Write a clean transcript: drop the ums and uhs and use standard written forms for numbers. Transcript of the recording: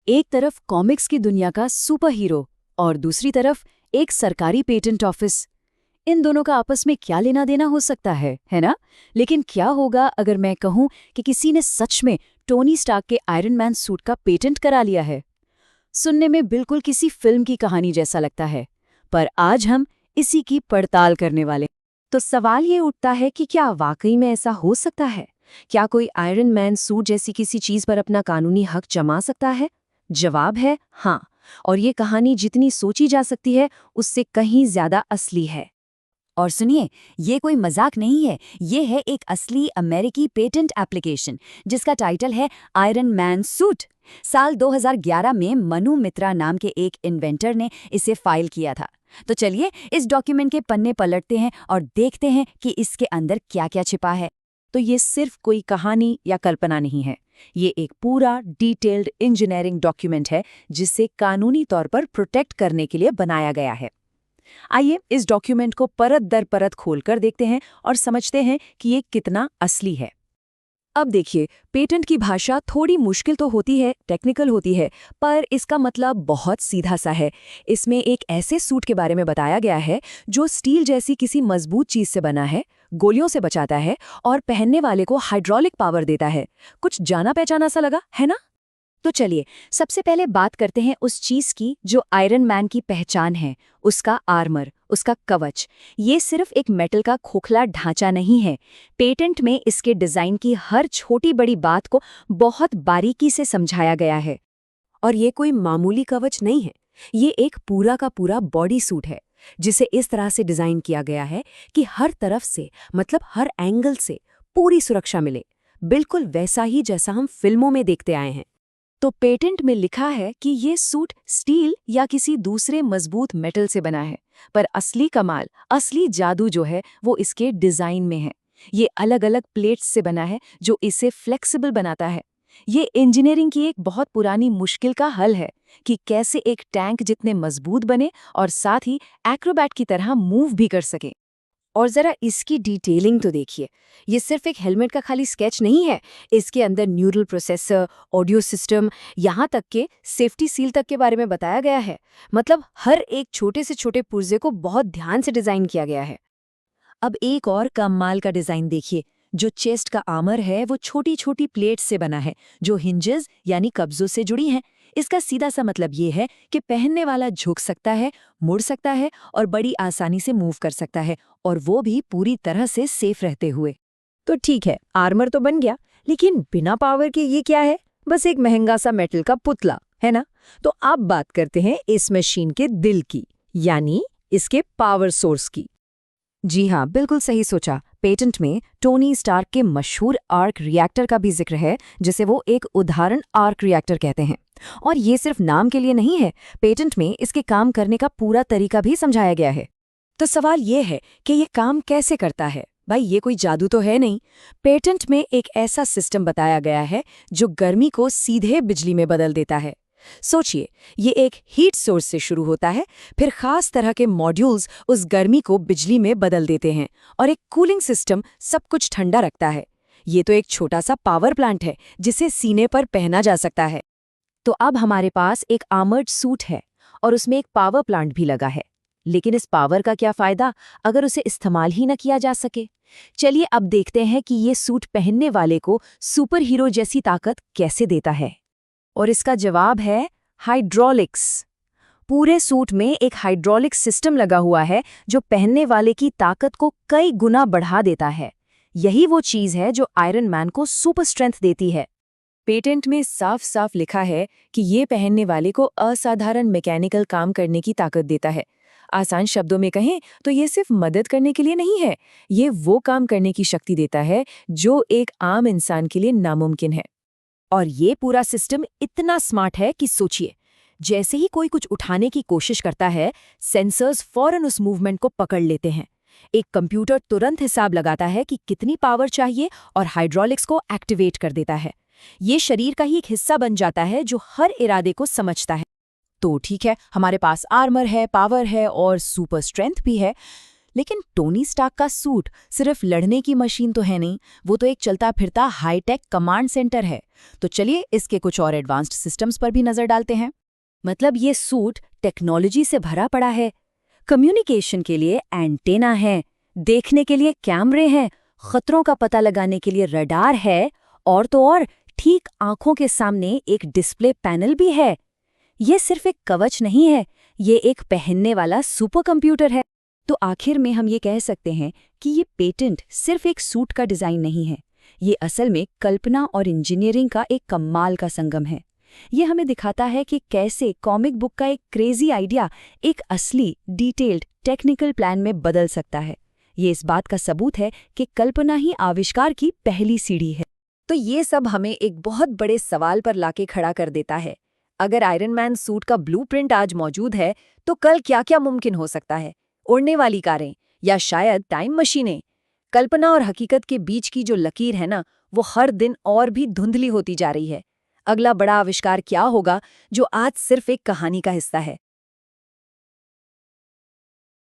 एक तरफ कॉमिक्स की दुनिया का सुपर हीरो और दूसरी तरफ एक सरकारी पेटेंट ऑफिस। इन दोनों का आपस में क्या लेना देना हो सकता है ना? लेकिन क्या होगा अगर मैं कहूं कि किसी ने सच में टोनी स्टार्क के आयरन मैन सूट का पेटेंट करा लिया है? सुनने में बिल्कुल किसी फिल्म की कहानी जैसा लगता है, पर आज हम इसी की पड़ताल करने वाले। तो सवाल ये उठता है कि क्या वाकई में ऐसा हो सकता है? क्या कोई आयरन मैन सूट जैसी किसी चीज पर अपना कानूनी हक जमा सकता है? जवाब है हाँ, और ये कहानी जितनी सोची जा सकती है उससे कहीं ज्यादा असली है। और सुनिए, ये कोई मजाक नहीं है, ये है एक असली अमेरिकी पेटेंट एप्लीकेशन जिसका टाइटल है आयरन मैन सूट। साल 2011 में मनु मित्रा नाम के एक इन्वेंटर ने इसे फाइल किया था। तो चलिए इस डॉक्यूमेंट के पन्ने पलटते हैं और देखते हैं कि इसके अंदर क्या-क्या छिपा है। तो ये सिर्फ कोई कहानी या कल्पना नहीं है, ये एक पूरा डिटेल्ड इंजीनियरिंग डॉक्यूमेंट है जिसे कानूनी तौर पर प्रोटेक्ट करने के लिए बनाया गया है। आइए इस डॉक्यूमेंट को परत दर परत खोलकर देखते हैं और समझते हैं कि ये कितना असली है। अब देखिए, पेटेंट की भाषा थोड़ी मुश्किल तो होती है, टेक्निकल होती है, पर इसका मतलब बहुत सीधा सा है। इसमें एक ऐसे सूट के बारे में बताया गया है जो स्टील जैसी किसी मजबूत चीज से बना है, गोलियों से बचाता है और पहनने वाले को हाइड्रोलिक पावर देता है। कुछ जाना पहचाना सा लगा, है ना? तो चलिए सबसे पहले बात करते हैं उस चीज की जो आयरन मैन की पहचान है, उसका आर्मर, उसका कवच। ये सिर्फ एक मेटल का खोखला ढांचा नहीं है। पेटेंट में इसके डिजाइन की हर छोटी बड़ी बात को बहुत बारीकी से समझाया गया है। और ये कोई मामूली कवच नहीं है, ये एक पूरा का पूरा बॉडी सूट है जिसे इस तरह से डिजाइन किया गया है कि हर तरफ से, मतलब हर एंगल से पूरी सुरक्षा मिले, बिल्कुल वैसा ही जैसा हम फिल्मों में देखते आए हैं। तो पेटेंट में लिखा है कि ये सूट स्टील या किसी दूसरे मजबूत मेटल से बना है, पर असली कमाल, असली जादू जो है वो इसके डिजाइन में है। ये अलग अलग प्लेट्स से बना है जो इसे फ्लेक्सिबल बनाता है। ये इंजीनियरिंग की एक बहुत पुरानी मुश्किल का हल है कि कैसे एक टैंक जितने मजबूत बने और साथ ही एक्रोबैट की तरह मूव भी कर सके। और जरा इसकी डिटेलिंग तो देखिए, ये सिर्फ एक हेलमेट का खाली स्केच नहीं है। इसके अंदर न्यूरल प्रोसेसर, ऑडियो सिस्टम, यहाँ तक के सेफ्टी सील तक के बारे में बताया गया है। मतलब हर एक छोटे से छोटे पुर्जे को बहुत ध्यान से डिजाइन किया गया है। अब एक और कमाल का डिजाइन देखिए, जो चेस्ट का आर्मर है वो छोटी छोटी प्लेट्स से बना है जो हिंजेस यानी कब्जों से जुड़ी हैं। इसका सीधा सा मतलब ये है कि पहनने वाला झुक सकता है, मुड़ सकता है और बड़ी आसानी से मूव कर सकता है, और वो भी पूरी तरह से सेफ रहते हुए। तो ठीक है, आर्मर तो बन गया, लेकिन बिना पावर के ये क्या है? बस एक महंगा सा मेटल का पुतला, है ना? तो अब बात करते हैं इस मशीन के दिल की, यानी इसके पावर सोर्स की। जी हाँ, बिल्कुल सही सोचा। पेटेंट में टोनी स्टार्क के मशहूर आर्क रिएक्टर का भी जिक्र है, जिसे वो एक उदाहरण आर्क रिएक्टर कहते हैं। और ये सिर्फ नाम के लिए नहीं है, पेटेंट में इसके काम करने का पूरा तरीका भी समझाया गया है। तो सवाल ये है कि ये काम कैसे करता है? भाई ये कोई जादू तो है नहीं। पेटेंट में एक ऐसा सिस्टम बताया गया है जो गर्मी को सीधे बिजली में बदल देता है। सोचिए, ये एक हीट सोर्स से शुरू होता है, फिर खास तरह के मॉड्यूल्स उस गर्मी को बिजली में बदल देते हैं और एक कूलिंग सिस्टम सब कुछ ठंडा रखता है। ये तो एक छोटा सा पावर प्लांट है जिसे सीने पर पहना जा सकता है। तो अब हमारे पास एक आर्मर्ड सूट है और उसमें एक पावर प्लांट भी लगा है। लेकिन इस पावर का क्या फायदा अगर उसे इस्तेमाल ही न किया जा सके? चलिए अब देखते हैं कि ये सूट पहनने वाले को सुपर हीरो जैसी ताकत कैसे देता है। और इसका जवाब है हाइड्रोलिक्स। पूरे सूट में एक हाइड्रोलिक सिस्टम लगा हुआ है जो पहनने वाले की ताकत को कई गुना बढ़ा देता है। यही वो चीज है जो आयरन मैन को सुपर स्ट्रेंथ देती है। पेटेंट में साफ साफ लिखा है कि ये पहनने वाले को असाधारण मैकेनिकल काम करने की ताकत देता है। आसान शब्दों में कहें तो ये सिर्फ मदद करने के लिए नहीं है, ये वो काम करने की शक्ति देता है जो एक आम इंसान के लिए नामुमकिन है। और ये पूरा सिस्टम इतना स्मार्ट है कि सोचिए, जैसे ही कोई कुछ उठाने की कोशिश करता है, सेंसर्स फौरन उस मूवमेंट को पकड़ लेते हैं। एक कंप्यूटर तुरंत हिसाब लगाता है कि कितनी पावर चाहिए और हाइड्रोलिक्स को एक्टिवेट कर देता है। ये शरीर का ही एक हिस्सा बन जाता है जो हर इरादे को समझता है। तो ठीक है, हमारे पास आर्मर है, पावर है और सुपर स्ट्रेंथ भी है, लेकिन टोनी स्टार्क का सूट सिर्फ लड़ने की मशीन तो है नहीं, वो तो एक चलता फिरता हाईटेक कमांड सेंटर है। तो चलिए इसके कुछ और एडवांस्ड सिस्टम्स पर भी नजर डालते हैं। मतलब ये सूट टेक्नोलॉजी से भरा पड़ा है। कम्युनिकेशन के लिए एंटेना है, देखने के लिए कैमरे हैं, खतरों का पता लगाने के लिए रडार है, और तो और ठीक आंखों के सामने एक डिस्प्ले पैनल भी है। ये सिर्फ एक कवच नहीं है, ये एक पहनने वाला सुपर कंप्यूटर है। तो आखिर में हम ये कह सकते हैं कि ये पेटेंट सिर्फ एक सूट का डिजाइन नहीं है, ये असल में कल्पना और इंजीनियरिंग का एक कमाल का संगम है। ये हमें दिखाता है कि कैसे कॉमिक बुक का एक क्रेजी आइडिया एक असली डिटेल्ड टेक्निकल प्लान में बदल सकता है। ये इस बात का सबूत है कि कल्पना ही आविष्कार की पहली सीढ़ी है। तो ये सब हमें एक बहुत बड़े सवाल पर लाके खड़ा कर देता है। अगर आयरन मैन सूट का ब्लूप्रिंट आज मौजूद है, तो कल क्या क्या मुमकिन हो सकता है? उड़ने वाली कारें या शायद टाइम मशीनें? कल्पना और हकीकत के बीच की जो लकीर है ना, वो हर दिन और भी धुंधली होती जा रही है। अगला बड़ा आविष्कार क्या होगा जो आज सिर्फ एक कहानी का हिस्सा है?